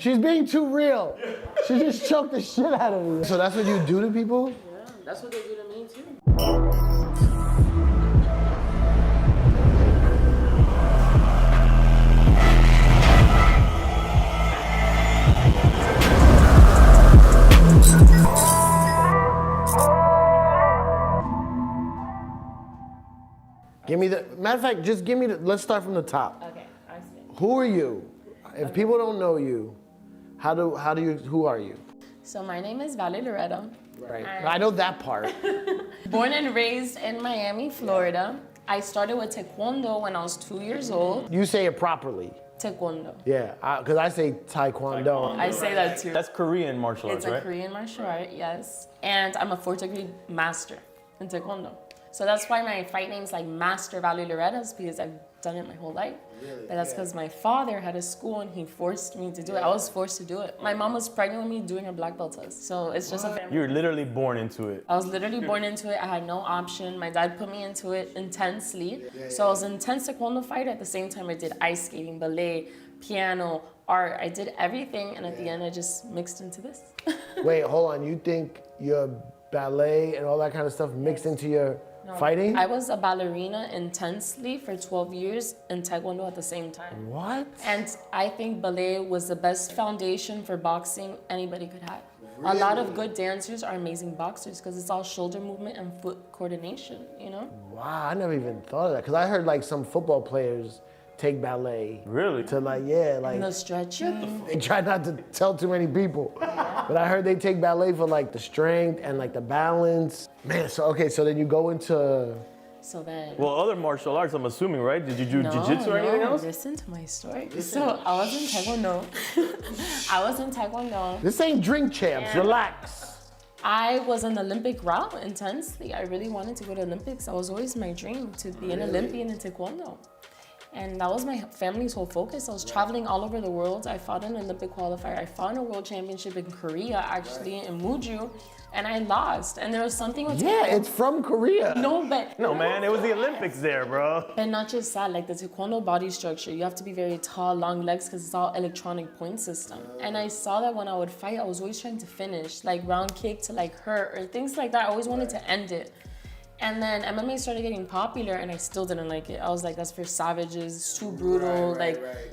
She's being too real. She just choked the shit out of me. So that's what you do to people? Yeah, that's what they do to me too. Give me the, matter of fact, just give me the, let's start from the top. Okay, I see. Who are you? If people don't know you, who are you? So my name is Valerie Loretta. Right. I know that part. Born and raised in Miami, Florida. I started with Taekwondo when I was 2 years old. You say it properly. Taekwondo. Yeah, because I say Taekwondo. I say that too. That's Korean martial arts, right? It's a Korean martial art, yes. And I'm a 4th degree master in Taekwondo. So that's why my fight name's like Master Valerie Loretta, is because I've done it my whole life. Really? But that's because my father had a school and he forced me to do it. I was forced to do it. My mom was pregnant with me doing her black belt test. So it's just a family. You were literally born into it. I was literally born into it. I had no option. My dad put me into it intensely. So I was an intense Taekwondo fighter. At the same time, I did ice skating, ballet, piano, art. I did everything. And at the end, I just mixed into this. Wait, hold on. You think your ballet and all that kind of stuff mixed into your fighting? I was a ballerina intensely for 12 years and Taekwondo at the same time. What? And I think ballet was the best foundation for boxing anybody could have. Really? A lot of good dancers are amazing boxers because it's all shoulder movement and foot coordination, you know? Wow, I never even thought of that. Because I heard like some football players take ballet. Really? To like, yeah, like. And the stretching. They try not to tell too many people. But I heard they take ballet for like the strength and like the balance. Man, so okay, so then you go into. So then. Well, other martial arts, I'm assuming, right? Did you do jiu-jitsu or anything else? Listen to my story. So I was in Taekwondo. This ain't Drink Champs, relax. I was on the Olympic route intensely. I really wanted to go to Olympics. That was always my dream, to be an Olympian in Taekwondo. And that was my family's whole focus. I was traveling all over the world. I fought in an Olympic qualifier. I fought in a world championship in Korea, actually, in Muju, and I lost. And there was something with Taekwondo. It's from Korea. No, man, it was the Olympics there, bro. And not just that, like the Taekwondo body structure, you have to be very tall, long legs, because it's all electronic point system. And I saw that when I would fight, I was always trying to finish, like round kick to like hurt or things like that. I always wanted to end it. And then MMA started getting popular and I still didn't like it. I was like, that's for savages, it's too brutal.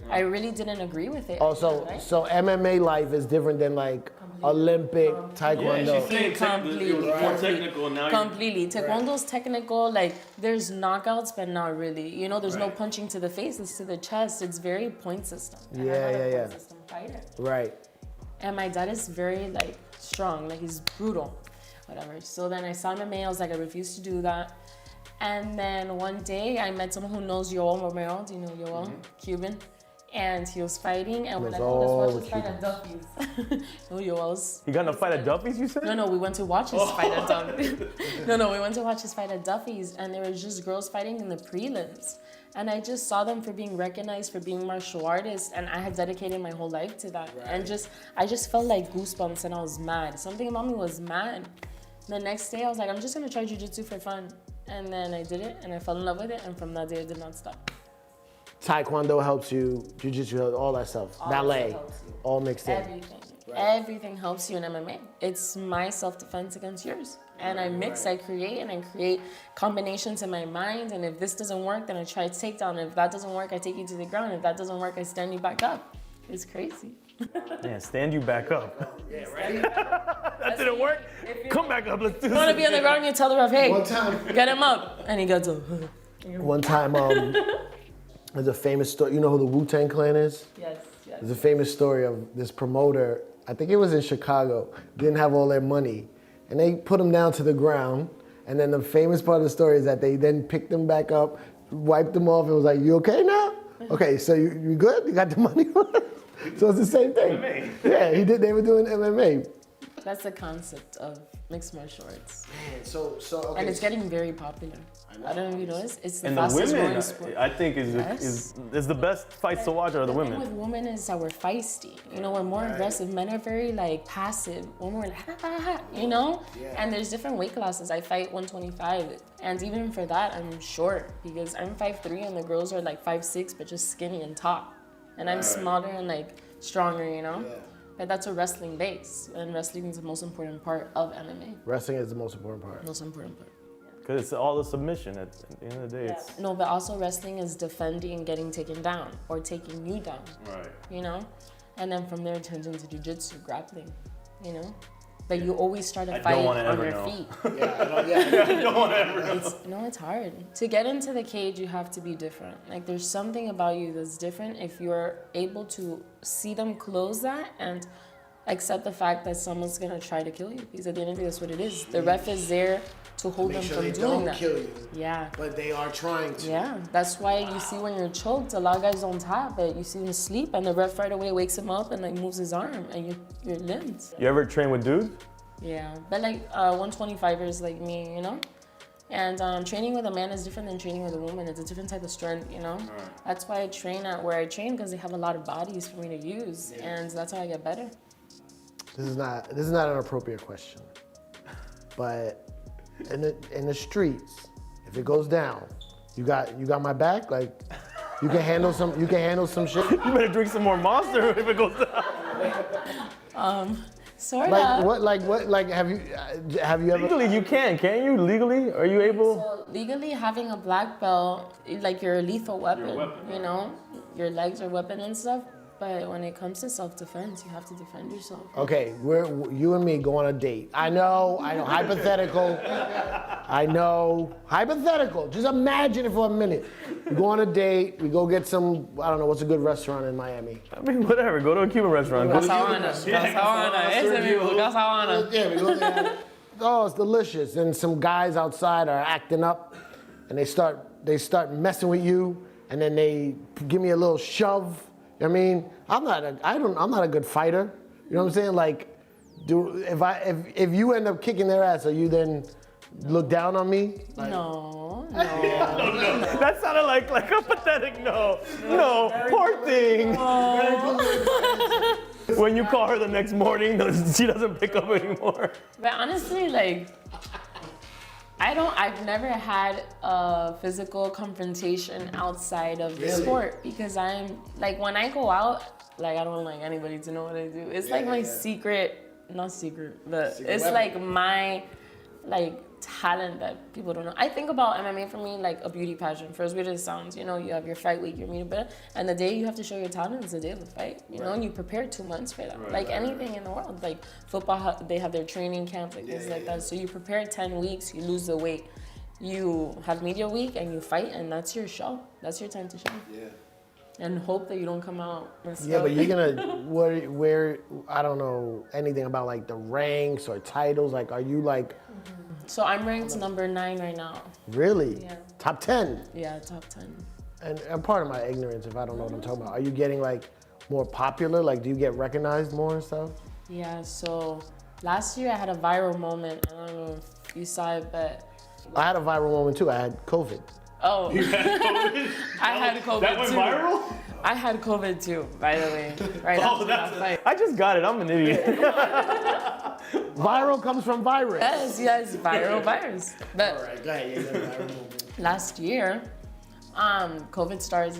I really didn't agree with it. Oh, so MMA life is different than like Olympic Taekwondo. Yeah, completely. More technical now. Completely. Taekwondo's technical, like there's knockouts, but not really. You know, there's no punching to the face, it's to the chest. It's very point system. And I'm not a point system fighter. Right. And my dad is very like strong, like he's brutal. Whatever. So then I saw MMA, I was like, I refuse to do that. And then one day I met someone who knows Yoel Romero. Do you know Yoel? Cuban. And he was fighting, and when I told us watch his fight at Duffy's. No, Yoel's. You got in a fight at Duffy's, you said? No, we went to watch his fight at Duffy's. We went to watch his fight at Duffy's, and there was just girls fighting in the prelims. And I just saw them for being recognized for being martial artists, and I had dedicated my whole life to that. And I just felt like goosebumps, and I was mad. Something about me was mad. The next day, I was like, I'm just gonna try jiu-jitsu for fun. And then I did it, and I fell in love with it, and from that day, I did not stop. Taekwondo helps you, jiu-jitsu, all that stuff, ballet, all mixed in. Everything. Everything helps you in MMA. It's my self-defense against yours. And I mix, I create combinations in my mind, and if this doesn't work, then I try to take down. If that doesn't work, I take you to the ground. If that doesn't work, I stand you back up. It's crazy. Yeah, stand you back up. Yeah, right? That didn't work? Come back up, let's do this. You want to be on the ground, you tell the ref, hey, One time, get him up. And he gets up. One time, there's a famous story. You know who the Wu-Tang Clan is? Yes. There's a famous story of this promoter, I think it was in Chicago, didn't have all their money. And they put him down to the ground. And then the famous part of the story is that they then picked him back up, wiped him off, and was like, you okay now? Okay, so you good? You got the money? So it's the same thing. MMA. Yeah, they were doing MMA. That's the concept of mixed martial arts. Man, so okay. And it's getting very popular. I don't know if you noticed. It's the and fastest the women, growing sport. I think is the best fights to watch are the women. The thing with women is that we're feisty. You know, we're more aggressive. Men are very like passive. We're more like, ha, ha, ha, you know? Yeah. And there's different weight classes. I fight 125. And even for that, I'm short because I'm 5'3" and the girls are like 5'6", but just skinny and tall. And I'm smaller and like stronger, you know? Yeah. But that's a wrestling base, and wrestling is the most important part of MMA. Wrestling is the most important part. Most important part. Because it's all the submission at the end of the day. Yeah. It's No, but also wrestling is defending and getting taken down, or taking you down. right. You know? And then from there it turns into jiu-jitsu, grappling, you know? But you always start a I fight don't wanna on ever your know. feet. I don't want to ever know. No, it's hard. To get into the cage, you have to be different. Like, there's something about you that's different if you're able to see them close that and accept the fact that someone's gonna try to kill you. Because at the end of the day, that's what it is. The ref is there to hold them from doing that. kill you, Yeah. but they are trying to. Yeah, that's why you see when you're choked, a lot of guys don't tap it. You see him sleep, and the ref right away wakes him up and like moves his arm, and you're limbs. You ever train with dudes? Yeah, but like 125ers like me, you know? And training with a man is different than training with a woman. It's a different type of strength, you know? That's why I train at where I train, because they have a lot of bodies for me to use, and that's how I get better. This is not an appropriate question, but in the streets, if it goes down, you got my back. Like, you can handle some shit. You better drink some more Monster if it goes down. Sort Like of. what? Have you ever? Legally, you can't you? Legally, are you able? So legally, having a black belt, like, you're a lethal weapon, you know? Your legs are weapon and stuff. But when it comes to self-defense, you have to defend yourself. Okay, you and me go on a date. I know, hypothetical. I know, hypothetical. Just imagine it for a minute. We go on a date, we go get some, I don't know, what's a good restaurant in Miami? I mean, whatever. Go to a Cuban restaurant. Go to Yeah, we go there. Oh, it's delicious. And some guys outside are acting up, and they start messing with you, and then they give me a little shove. I mean, I'm not a good fighter. You know what I'm saying? Like, if you end up kicking their ass, are you then look down on me? Like, No. That sounded like a pathetic no. No, poor thing. When you call her the next morning, she doesn't pick up anymore. But honestly, like, I've never had a physical confrontation outside of the sport, because I'm, like, when I go out, like, I don't like anybody to know what I do. It's like my secret, not secret, but it's weapon. like my, like, talent that people don't know. I think about MMA for me like a beauty pageant. For as weird as it sounds, you know, you have your fight week, your meet up, and the day you have to show your talent is the day of the fight, you know, and you prepare 2 months for that. Like anything in the world, like football, they have their training camp, like things like that. So you prepare 10 weeks, you lose the weight, you have media week, and you fight, and that's your show. That's your time to shine. Yeah. And hope that you don't come out. Yeah, but you're gonna where I don't know anything about like the ranks or titles. Like, are you like? So I'm ranked number 9 right now. Really? Yeah. Top 10. Yeah, top 10. And part of my ignorance, if I don't know what I'm talking about, are you getting like more popular? Like, do you get recognized more and stuff? Yeah. So last year I had a viral moment. I don't know if you saw it, but I had a viral moment too. I had COVID. oh, You had COVID? I had COVID That went too. viral? I had COVID too, by the way. Right after that fight. I just got it. I'm an idiot. Viral comes from virus. Yes, viral virus. But All right, go ahead. Yeah, viral moment. last year, COVID started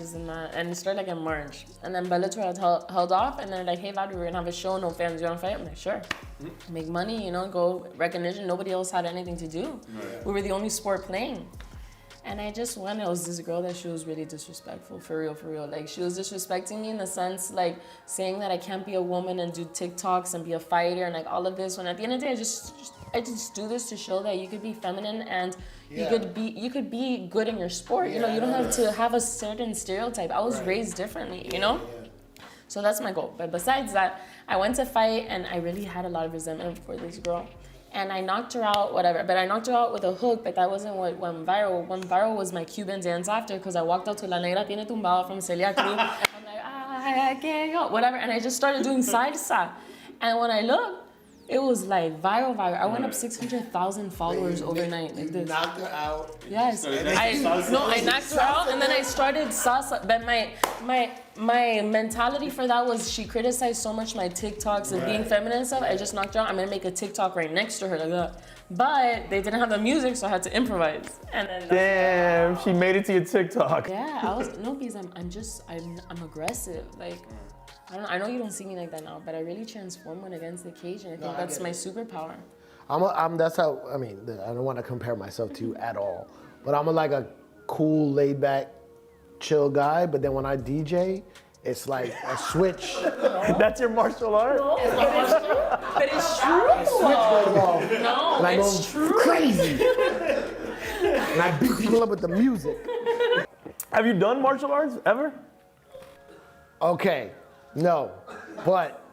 and it started like in March. And then Bellator had held off, and they're like, hey, Vadu, we're gonna have a show, no fans, you wanna fight? I'm like, sure. Make money, you know, go recognition. Nobody else had anything to do. We were the only sport playing. And I just went, it was this girl that she was really disrespectful, for real. Like, she was disrespecting me in the sense, like, saying that I can't be a woman and do TikToks and be a fighter and, like, all of this. When at the end of the day, I just do this to show that you could be feminine and you could be good in your sport. You know, you don't have to have a certain stereotype. I was raised differently, you know? So that's my goal. But besides that, I went to fight, and I really had a lot of resentment for this girl. And I knocked her out, whatever. But I knocked her out with a hook, but that wasn't what went viral. What went viral was my Cuban dance after, because I walked out to La Negra Tiene Tumbado from Celia Cruz. I'm like, I can't go, whatever. And I just started doing salsa. And when I looked, it was like viral. I went up 600,000 followers overnight, like this. Knocked her out. Yes, I knocked her out, and then I started salsa. But my mentality for that was, she criticized so much my TikToks and being feminine and stuff. I just knocked her out. I'm gonna make a TikTok right next to her like that. But they didn't have the music, so I had to improvise. And then Damn, she made it to your TikTok. yeah, because I'm aggressive. Like, I know you don't see me like that now, but I really transform when against the cage, and I think I that's get my it. superpower. That's how, I mean, I don't want to compare myself to you at all, but I'm like a cool, laid back, chill guy, but then when I DJ, it's like a switch. That's your martial art? But it's true. Switch goes off. No, And I go it's true. crazy. And I beat people up with the music. Have you done martial arts ever? Okay, no, but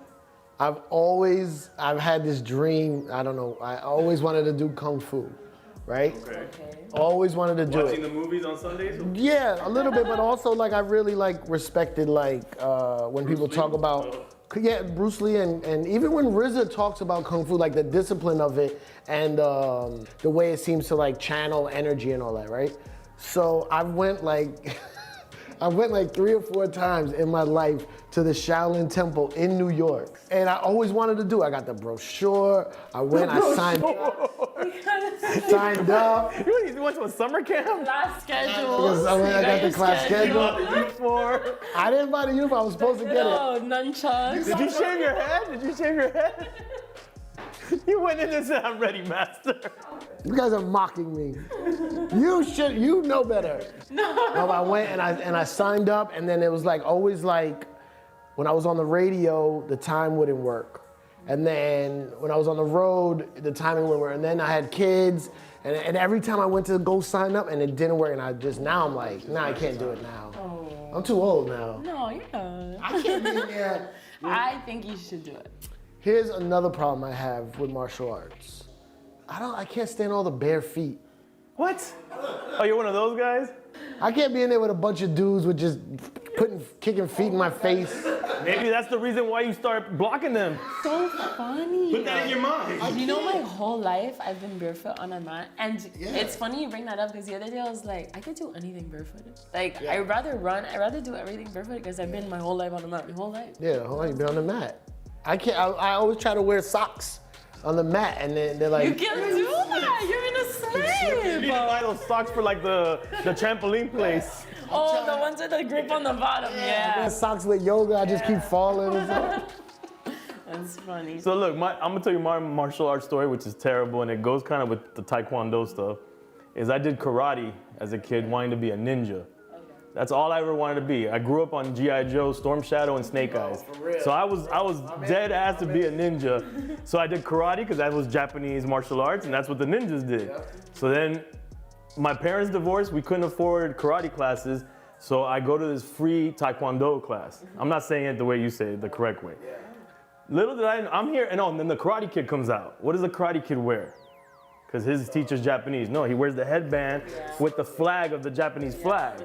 I've had this dream, I don't know, I always wanted to do Kung Fu, right? Okay. Always wanted to do Watching it. the movies on Sundays? Yeah, a little bit, but also like I really like respected like when people talk about, yeah, Bruce Lee and even when RZA talks about Kung Fu, like the discipline of it and the way it seems to like channel energy and all that, right? So I went like, I went like 3 or 4 times in my life to the Shaolin Temple in New York. And I always wanted to do it. I got the brochure, I went, I signed up. You went to a summer camp? Class schedule. I got the class schedule. Uniform. I didn't buy the uniform, I was supposed to get it. No, nunchucks. Did you shave your head? Did you shave your head? You went in and said, I'm ready, master. You guys are mocking me. You know better. No, I went and I signed up, and then it was like always like when I was on the radio, the time wouldn't work. And then when I was on the road, the timing wouldn't work. And then I had kids, and every time I went to go sign up and it didn't work, and now I'm like, nah, I can't do it now. Oh. I'm too old now. No, you're not. I can't be in there. I think you should do it. Here's another problem I have with martial arts. I can't stand all the bare feet. What? Oh, you're one of those guys? I can't be in there with a bunch of dudes with just kicking feet in my face. Maybe that's the reason why you start blocking them. So funny. Put that in your mind. You know, my whole life I've been barefoot on a mat, and it's funny you bring that up because the other day I was like, I could do anything barefooted. Like I'd rather run, I'd rather do everything barefooted because I've been my whole life on the mat, my whole life. Yeah, hold on, you've been on the mat. I always try to wear socks on the mat, and then they're like, You can't do that. You're in a You need to buy those socks for like the trampoline place. Oh, the ones with the grip on the bottom. I Yeah. wear socks with yoga. I just keep falling. And stuff. That's funny. So look, I'm gonna tell you my martial arts story, which is terrible, and it goes kind of with the Taekwondo stuff. Is I did karate as a kid, wanting to be a ninja. That's all I ever wanted to be. I grew up on G.I. Joe, Storm Shadow, and Snake Eyes. for real. So I was dead ass to be a ninja. So I did karate because that was Japanese martial arts, and that's what the ninjas did. So then my parents divorced. We couldn't afford karate classes, so I go to this free Taekwondo class. I'm not saying it the way you say it, the correct way. Little did I'm here, and then the Karate Kid comes out. What does the Karate Kid wear? Because his teacher's Japanese. No, he wears the headband with the flag of the Japanese flag.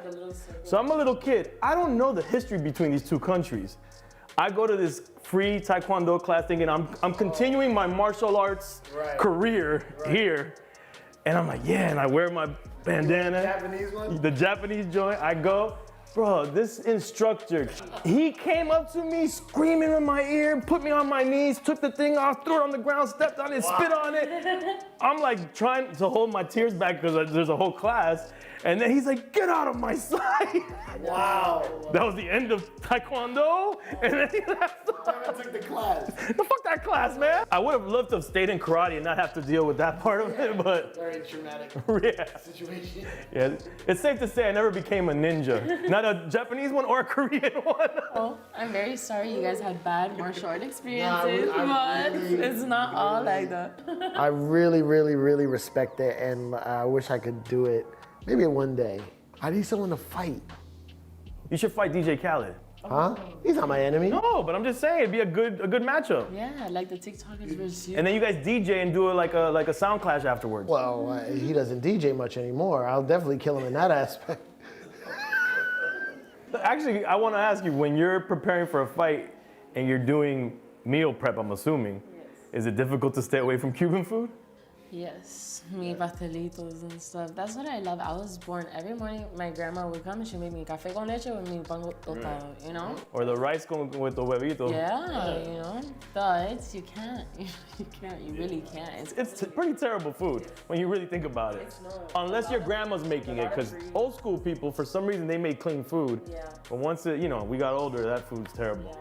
So I'm a little kid. I don't know the history between these two countries. I go to this free Taekwondo class thinking I'm continuing my martial arts career here. And I'm like, yeah, and I wear my bandana. Japanese one? The Japanese joint. I go. Bro, this instructor, he came up to me screaming in my ear, put me on my knees, took the thing off, threw it on the ground, stepped on it, spit on it. I'm like trying to hold my tears back because there's a whole class. And then he's like, get out of my sight. Wow. That was the end of Taekwondo. And then he left. I took the class. The fuck that class, man. I would have loved to have stayed in karate and not have to deal with that part of it, but Very traumatic yeah. situation. Yeah, it's safe to say I never became a ninja. Not a Japanese one or a Korean one. Oh, I'm very sorry you guys had bad martial art experiences, I but really, it's not all like that. I really, really, really respect it, and I wish I could do it. Maybe one day. I need someone to fight. You should fight DJ Khaled. Huh? He's not my enemy. No, but I'm just saying it'd be a good matchup. Yeah, like the TikTokers versus you. And then you guys DJ and do it like a sound clash afterwards. Well, he doesn't DJ much anymore. I'll definitely kill him in that aspect. Actually, I want to ask you, when you're preparing for a fight and you're doing meal prep, I'm assuming, is it difficult to stay away from Cuban food? Yes, mi pastelitos and stuff. That's what I love. I was born every morning. My grandma would come and she made me café con leche with mi pan tostado, you know? Or the rice with the huevito. Yeah, you know? But you can't. You can't. You really can't. It's pretty terrible food when you really think about it. Unless your grandma's making it, because old school people, for some reason, they make clean food. Yeah. But once we got older, that food's terrible.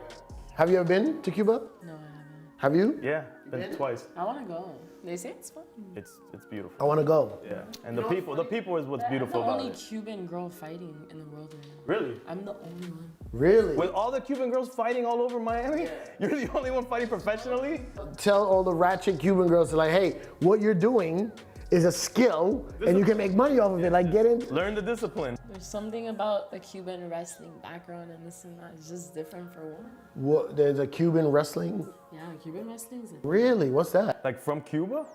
Have you ever been to Cuba? No, I haven't. Have you? Yeah, been twice. I want to go. They say it's fun. It's beautiful. I want to go. Yeah, and the people is what's beautiful I'm the about only it. Cuban girl fighting in the world right now. Really? I'm the only one. Really? With all the Cuban girls fighting all over Miami, you're the only one fighting professionally? Tell all the ratchet Cuban girls to like, hey, what you're doing is a skill and you can make money off of it. Like get in. Learn the discipline. There's something about the Cuban wrestling background and this and that. It's just different for women. What, there's a Cuban wrestling? Yeah, Cuban wrestling is Really? What's that? Like from Cuba?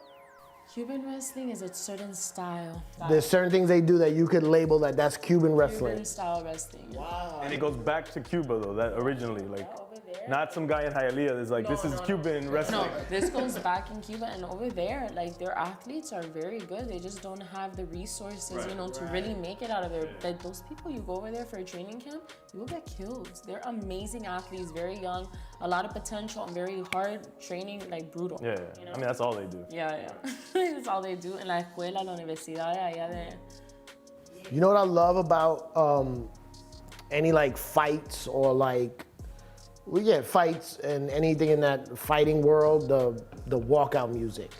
Cuban wrestling is a certain style. There's certain things they do that you could label that that's Cuban wrestling. Cuban style wrestling. Wow. And it goes back to Cuba though, that originally, like, Over there. not some guy in Hialeah is like, this is Cuban wrestling. No, this goes back in Cuba, and over there, like their athletes are very good. They just don't have the resources, to really make it out of there. Like those people, you go over there for a training camp, you will get killed. They're amazing athletes, very young, a lot of potential, and very hard training, like brutal. Yeah, you know? I mean, that's all they do. Yeah. That's all they do. En la escuela, la universidad, allá de. You know what I love about any like fights or like, we get fights and anything in that fighting world, the walkout music.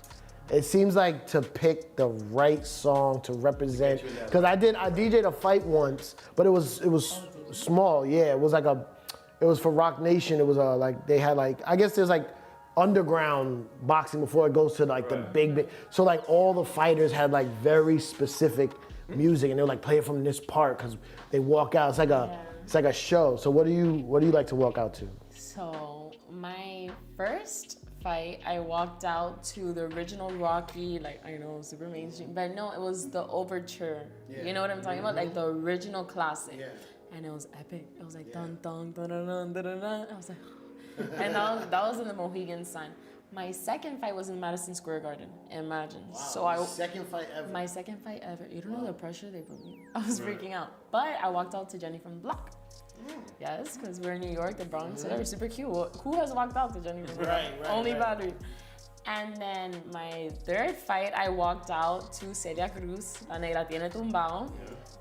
It seems like to pick the right song to represent. Because I DJ'd a fight once, but it was small. Yeah, it was like it was for Rock Nation. It was like they had like, I guess there's like underground boxing before it goes to like the big. So like all the fighters had like very specific music, and they would like play it from this part because they walk out. It's like a show. So what do you like to walk out to? So my first fight, I walked out to the original Rocky, like I know super mainstream, but no, it was the Overture. You know what I'm talking about? Like the original classic. And it was epic. It was like dun dun dun dun dun dun dun. I was like, and that was in the Mohegan Sun. My second fight was in Madison Square Garden. Imagine. Wow, So second fight ever. My second fight ever. You don't know the pressure they put me. I was freaking out. But I walked out to Jenny from the Block. Yes, because we're in New York, the Bronx, so they were super cute. Who has walked out to Jenny from the Block? Only Battery. And then my third fight, I walked out to Celia Cruz, La Negra Tiene Tumbao,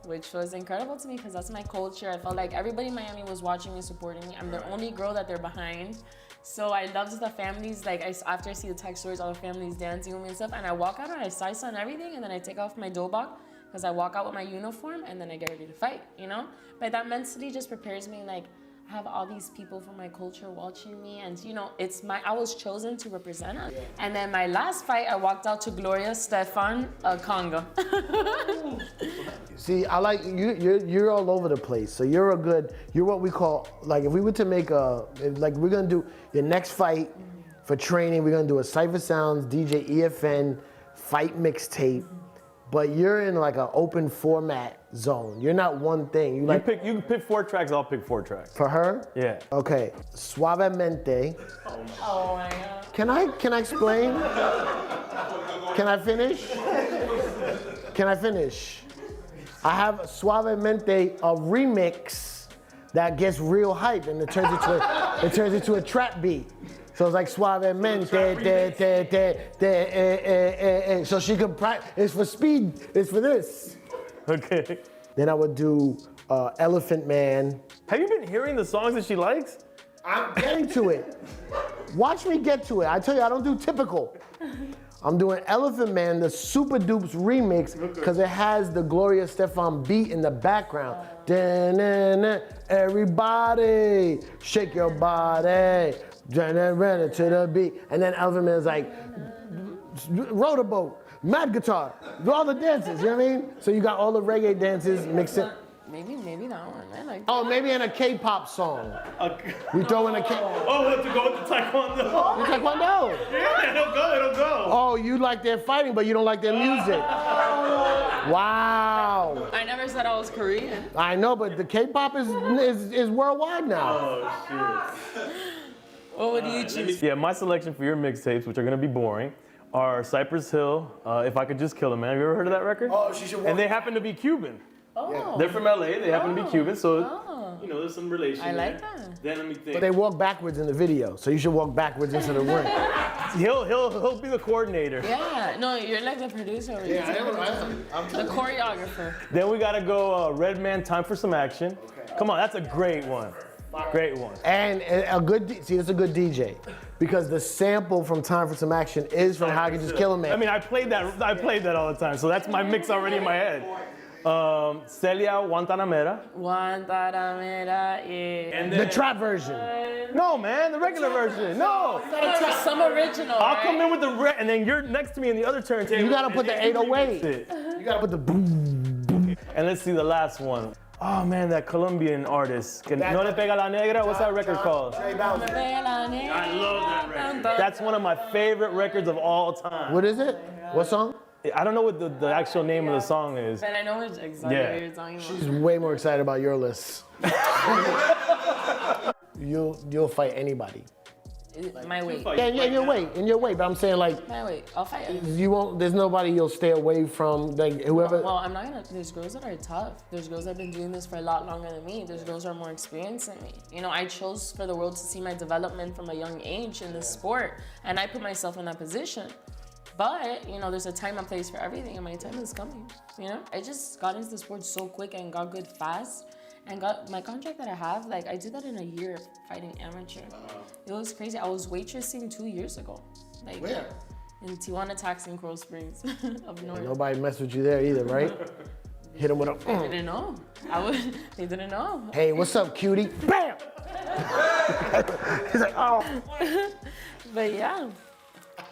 which was incredible to me because that's my culture. I felt like everybody in Miami was watching me, supporting me. I'm the only girl that they're behind. So I loved the families, like after I see the text stories, all the families dancing with me and stuff, and I walk out and I salsa and everything, and then I take off my dobak, because I walk out with my uniform, and then I get ready to fight, But that mentally just prepares me, like, I have all these people from my culture watching me, and I was chosen to represent us. And then my last fight, I walked out to Gloria Stefan Conga. See, I like you're all over the place. So you're what we call, like if we were to make we're gonna do your next fight for training, we're gonna do a Cypher Sounds DJ EFN fight mixtape. But you're in like an open format zone. You're not one thing. You can pick 4 tracks, I'll pick 4 tracks. For her? Yeah. Okay. Suavemente. Oh my God. Can I explain? Can I finish? Can I finish? I have Suavemente, a remix that gets real hype and it turns into a trap beat. So it's like Suavemente, so she can practice. It's for speed. It's for this. Okay. Then I would do Elephant Man. Have you been hearing the songs that she likes? I'm getting to it. Watch me get to it. I tell you, I don't do typical. I'm doing Elephant Man, the Super Dupes remix, because it has the Gloria Stefan beat in the background. Da-na-na, everybody, shake your body. Run it to the beat. And then Elephant Man's like, row the boat, mad guitar, do all the dances, you know what I mean? So you got all the reggae dances mixed in. Maybe that one. I like that. Oh, maybe in a K-pop song. We throw in a K. Oh, what, to go with the taekwondo? Taekwondo. Yeah, it'll go. Oh, you like their fighting, but you don't like their music. Wow. I never said I was Korean. I know, but the K-pop is worldwide now. Oh, shit. What would you choose? Yeah, my selection for your mixtapes, which are gonna be boring, are Cypress Hill, If I Could Just Kill a Man. Have you ever heard of that record? Oh, she should. And they happen to be Cuban. Oh. They're from LA, they happen to be Cuban, so there's some relation I like there. that. Then let me think. But they walk backwards in the video, so you should walk backwards into the ring. He'll be the coordinator. Yeah, no, you're like the producer. I am. The choreographer. Then we gotta go Redman, Time for Some Action. Okay. Come on, that's a great one. Great one. And it's a good DJ. Because the sample from Time for Some Action is from How I Can Just Kill a Man. I mean, I played that all the time, so that's my mix already in my head. Celia Guantanamera. Guantanamera, yeah. And The trap version. No, man, the regular version. No. Some original, I'll come in with the and then you're next to me in the other turntable. You gotta put the and you 808. remix it. You gotta put the boom. And let's see the last one. Oh man, that Colombian artist. No Le Pega La Negra, what's that record called? I love that record. That's one of my favorite records of all time. What is it? What song? I don't know what the actual name of the song is. But I know exactly what you're talking about. She's way more excited about your list. You'll fight anybody. My weight. Yeah, in your weight. But I'm saying like My weight. I'll fight it. you won't. There's nobody you'll stay away from. Like whoever. Well, I'm not gonna. There's girls that are tough. There's girls that have been doing this for a lot longer than me. There's girls that are more experienced than me. You know, I chose for the world to see my development from a young age in this sport, and I put myself in that position. But you know, there's a time and place for everything, and my time is coming. You know, I just got into the sport so quick and got good fast. And got my contract that I have, like I did that in a year fighting amateur. It was crazy. I was waitressing 2 years ago. Like Where? In Tijuana Taxi in Coral Springs up north. Nobody messed with you there either, right? Hit him with a. They didn't know. They didn't know. Hey, what's up, cutie? Bam! He's like, oh. But yeah.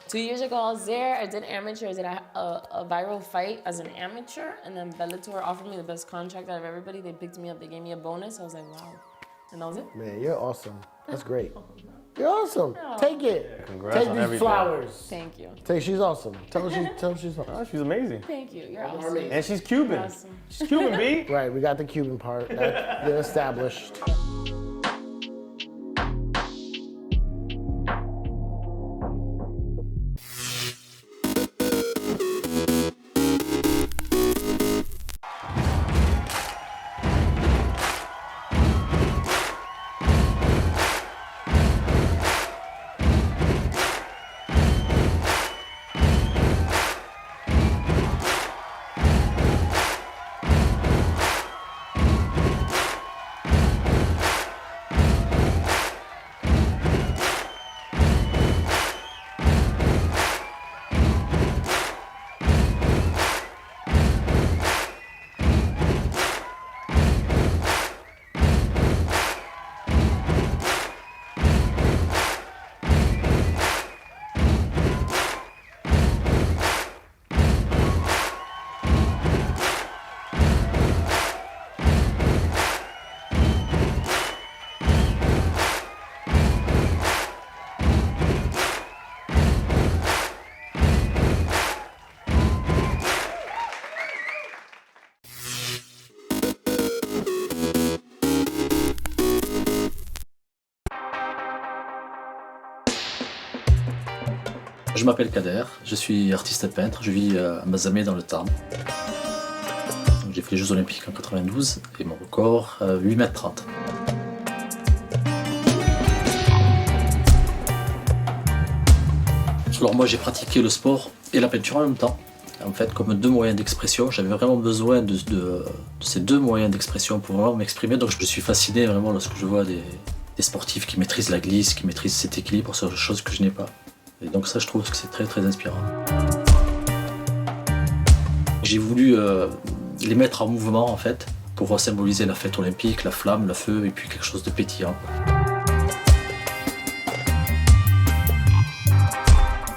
2 years ago, I was there. I did amateur. I did a viral fight as an amateur, and then Bellator offered me the best contract out of everybody. They picked me up. They gave me a bonus. I was like, wow. And that was it. Man, you're awesome. That's great. You're awesome. Take it. Congrats Take on these everything. flowers. Thank you. She's awesome. Tell her she's awesome. Oh, she's amazing. Thank you. You're awesome. And she's Cuban. You're awesome. She's Cuban, B. Right, we got the Cuban part. That's been established. Je m'appelle Kader, je suis artiste peintre, je vis à Mazamet dans le Tarn. J'ai fait les Jeux Olympiques en 92 et mon record 8,30 m. Alors moi j'ai pratiqué le sport et la peinture en même temps. En fait, comme deux moyens d'expression, j'avais vraiment besoin de ces deux moyens d'expression pour vraiment m'exprimer. Donc je suis fasciné vraiment lorsque je vois des sportifs qui maîtrisent la glisse, qui maîtrisent cet équilibre, sur des choses que je n'ai pas. Et donc ça, je trouve que c'est très très inspirant. J'ai voulu les mettre en mouvement en fait, pour symboliser la fête olympique, la flamme, le feu et puis quelque chose de pétillant.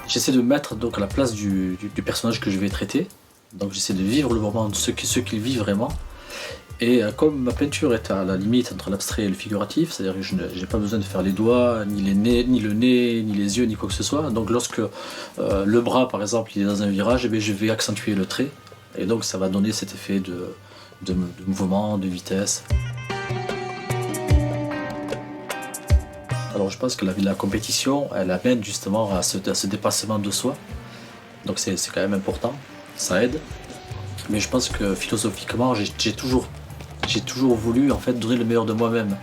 J'essaie de me mettre donc à la place du personnage que je vais traiter. Donc j'essaie de vivre le moment de ce qu'il vit vraiment. Et comme ma peinture est à la limite entre l'abstrait et le figuratif, c'est-à-dire que je n'ai pas besoin de faire les doigts, ni le nez, ni les yeux, ni quoi que ce soit. Donc lorsque le bras, par exemple, il est dans un virage, eh bien, je vais accentuer le trait. Et donc ça va donner cet effet de mouvement, de vitesse. Alors je pense que la compétition, elle amène justement à ce dépassement de soi. Donc c'est quand même important, ça aide. Mais je pense que philosophiquement, j'ai toujours voulu en fait donner le meilleur de moi-même.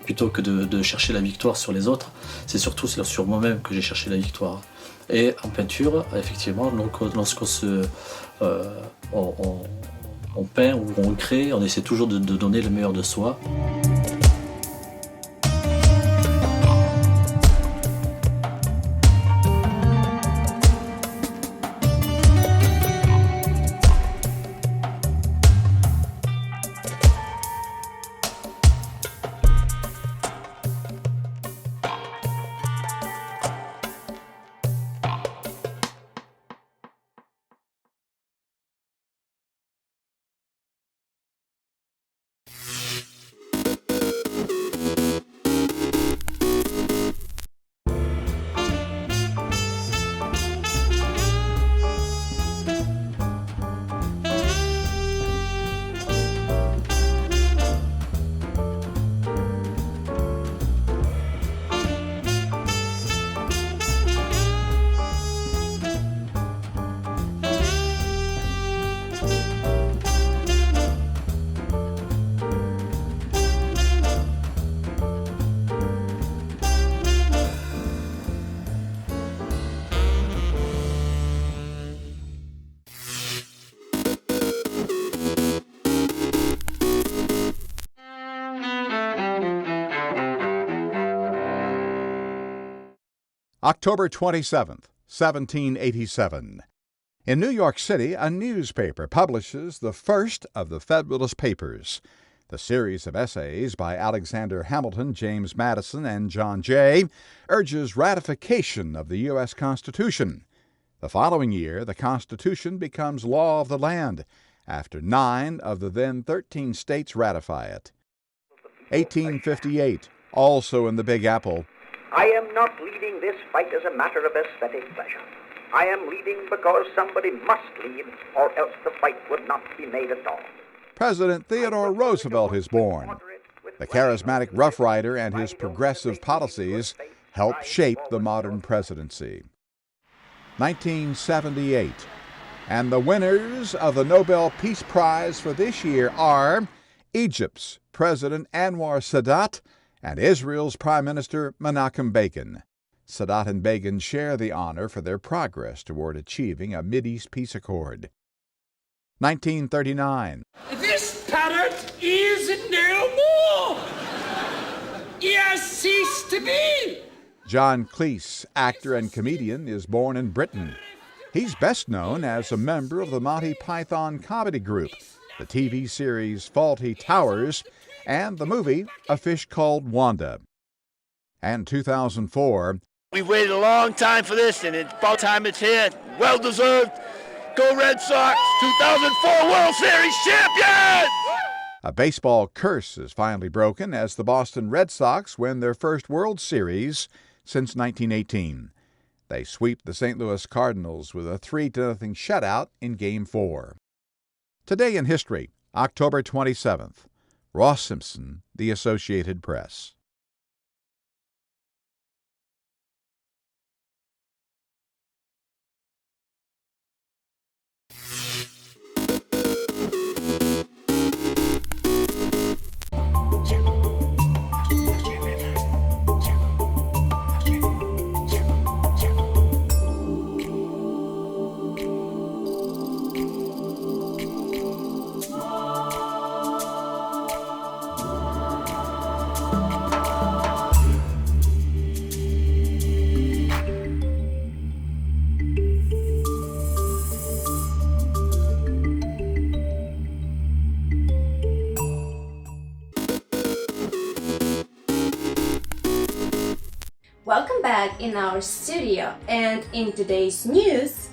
Plutôt que de chercher la victoire sur les autres, c'est surtout sur moi-même que j'ai cherché la victoire. Et en peinture, effectivement, lorsqu'on on peint ou on crée, on essaie toujours de donner le meilleur de soi. October 27th, 1787. In New York City, a newspaper publishes the first of the Federalist Papers. The series of essays by Alexander Hamilton, James Madison, and John Jay urges ratification of the U.S. Constitution. The following year, the Constitution becomes law of the land after 9 of the then 13 states ratify it. 1858, also in the Big Apple. I am not leading this fight as a matter of aesthetic pleasure. I am leading because somebody must lead, or else the fight would not be made at all. President Theodore Roosevelt is born. The charismatic Rough Rider and his progressive policies helped shape the modern presidency. 1978. And the winners of the Nobel Peace Prize for this year are Egypt's President Anwar Sadat and Israel's Prime Minister Menachem Begin. Sadat and Begin share the honor for their progress toward achieving a Mideast peace accord. 1939. This parrot is no more. He has ceased to be. John Cleese, actor and comedian, is born in Britain. He's best known as a member of the Monty Python comedy group, the TV series Fawlty Towers, and the movie A Fish Called Wanda. And 2004. We waited a long time for this, and it's about time it's here. Well deserved. Go Red Sox, 2004 World Series champions! A baseball curse is finally broken as the Boston Red Sox win their first World Series since 1918. They sweep the St. Louis Cardinals with a 3-0 shutout in Game 4. Today in history, October 27th. Ross Simpson, The Associated Press. Welcome back in our studio, and in today's news,